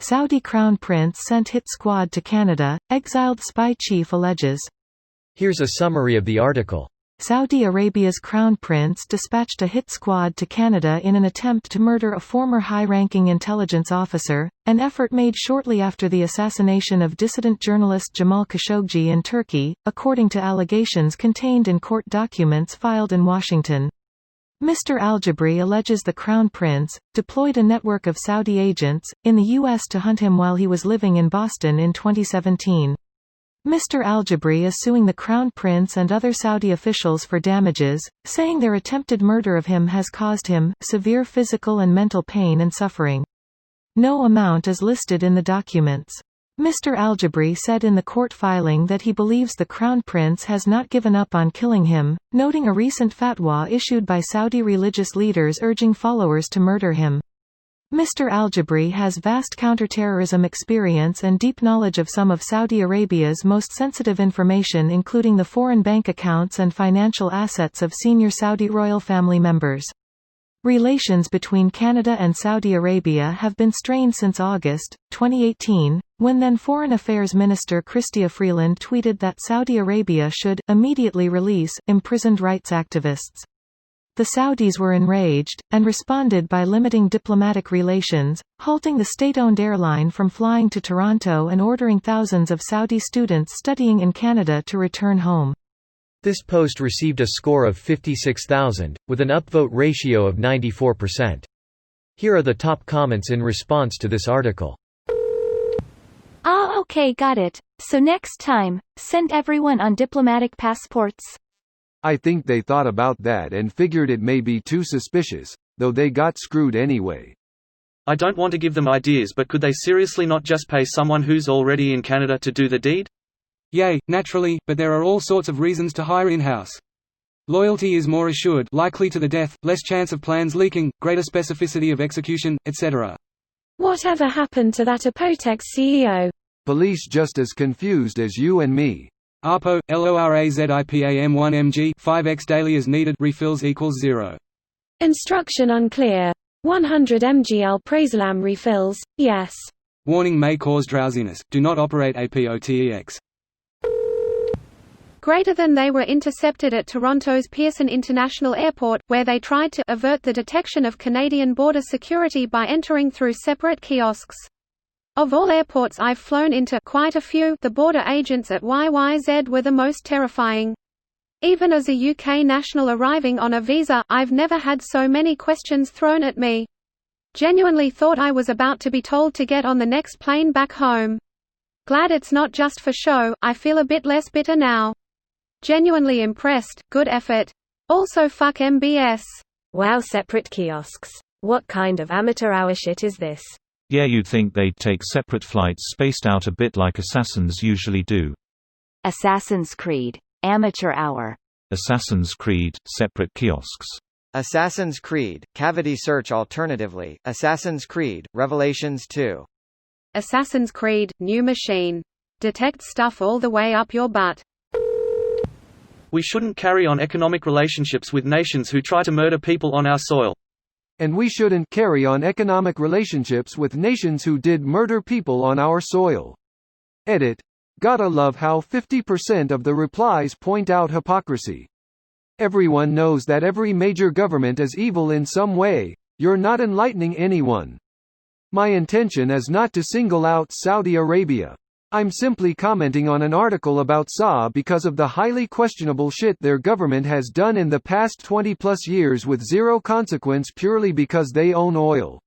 Saudi Crown Prince sent hit squad to Canada, exiled spy chief alleges. Here's a summary of the article. Saudi Arabia's Crown Prince dispatched a hit squad to Canada in an attempt to murder a former high-ranking intelligence officer, an effort made shortly after the assassination of dissident journalist Jamal Khashoggi in Turkey, according to allegations contained in court documents filed in Washington. Mr. Al-Jabri alleges the Crown Prince deployed a network of Saudi agents in the U.S. to hunt him while he was living in Boston in 2017. Mr. Al-Jabri is suing the Crown Prince and other Saudi officials for damages, saying their attempted murder of him has caused him severe physical and mental pain and suffering. No amount is listed in the documents. Mr. Al-Jabri said in the court filing that he believes the Crown Prince has not given up on killing him, noting a recent fatwa issued by Saudi religious leaders urging followers to murder him. Mr. Al-Jabri has vast counterterrorism experience and deep knowledge of some of Saudi Arabia's most sensitive information, including the foreign bank accounts and financial assets of senior Saudi royal family members. Relations between Canada and Saudi Arabia have been strained since August 2018, when then Foreign Affairs Minister Chrystia Freeland tweeted that Saudi Arabia should immediately release imprisoned rights activists. The Saudis were enraged, and responded by limiting diplomatic relations, halting the state-owned airline from flying to Toronto and ordering thousands of Saudi students studying in Canada to return home. This post received a score of 56,000, with an upvote ratio of 94%. Here are the top comments in response to this article. Ah, okay, got it. So next time, send everyone on diplomatic passports. I think they thought about that and figured it may be too suspicious, though they got screwed anyway. I don't want to give them ideas, but could they seriously not just pay someone who's already in Canada to do the deed? Yay, naturally, but there are all sorts of reasons to hire in-house. Loyalty is more assured, likely to the death, less chance of plans leaking, greater specificity of execution, etc. Whatever happened to that Apotex CEO? Police just as confused as you and me. ARPO, LORAZIPAM1MG 5x daily as needed refills equals 0. Instruction unclear. 100 mg alprazolam refills, yes. Warning may cause drowsiness, do not operate APOTEX. Greater than they were intercepted at Toronto's Pearson International Airport, where they tried to avert the detection of Canadian border security by entering through separate kiosks. Of all airports I've flown into, quite a few, the border agents at YYZ were the most terrifying. Even as a UK national arriving on a visa, I've never had so many questions thrown at me. Genuinely thought I was about to be told to get on the next plane back home. Glad it's not just for show, I feel a bit less bitter now. Genuinely impressed, good effort. Also fuck MBS. Wow, separate kiosks. What kind of amateur hour shit is this? Yeah, you'd think they'd take separate flights spaced out a bit like assassins usually do. Assassin's Creed. Amateur hour. Assassin's Creed, separate kiosks. Assassin's Creed, cavity search alternatively, Assassin's Creed, Revelations 2. Assassin's Creed, new machine. Detect stuff all the way up your butt. We shouldn't carry on economic relationships with nations who try to murder people on our soil. And we shouldn't carry on economic relationships with nations who did murder people on our soil. Edit. Gotta love how 50% of the replies point out hypocrisy. Everyone knows that every major government is evil in some way. You're not enlightening anyone. My intention is not to single out Saudi Arabia. I'm simply commenting on an article about SA because of the highly questionable shit their government has done in the past 20+ years with zero consequence purely because they own oil.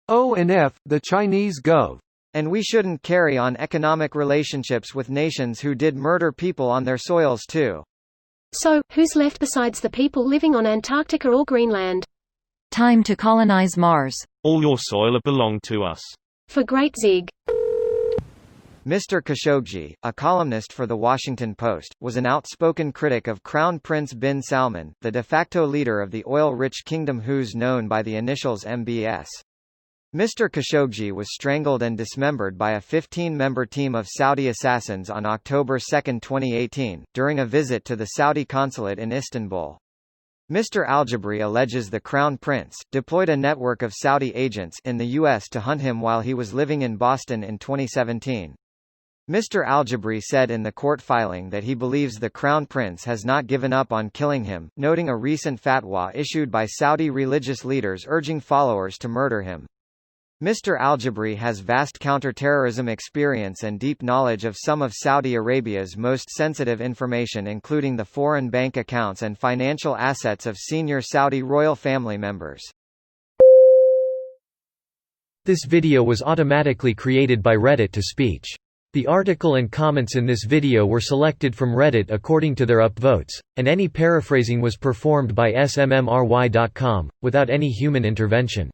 O and F, the Chinese gov. And we shouldn't carry on economic relationships with nations who did murder people on their soils too. So, who's left besides the people living on Antarctica or Greenland? Time to colonize Mars. All your soil belong to us. For great zig. Mr. Khashoggi, a columnist for The Washington Post, was an outspoken critic of Crown Prince bin Salman, the de facto leader of the oil-rich kingdom who's known by the initials MBS. Mr. Khashoggi was strangled and dismembered by a 15-member team of Saudi assassins on October 2, 2018, during a visit to the Saudi consulate in Istanbul. Mr. Al-Jabri alleges the Crown Prince deployed a network of Saudi agents in the U.S. to hunt him while he was living in Boston in 2017. Mr. Al-Jabri said in the court filing that he believes the Crown Prince has not given up on killing him, noting a recent fatwa issued by Saudi religious leaders urging followers to murder him. Mr. Al-Jabri has vast counter-terrorism experience and deep knowledge of some of Saudi Arabia's most sensitive information, including the foreign bank accounts and financial assets of senior Saudi royal family members. This video was automatically created by Reddit to speech. The article and comments in this video were selected from Reddit according to their upvotes, and any paraphrasing was performed by smmry.com, without any human intervention.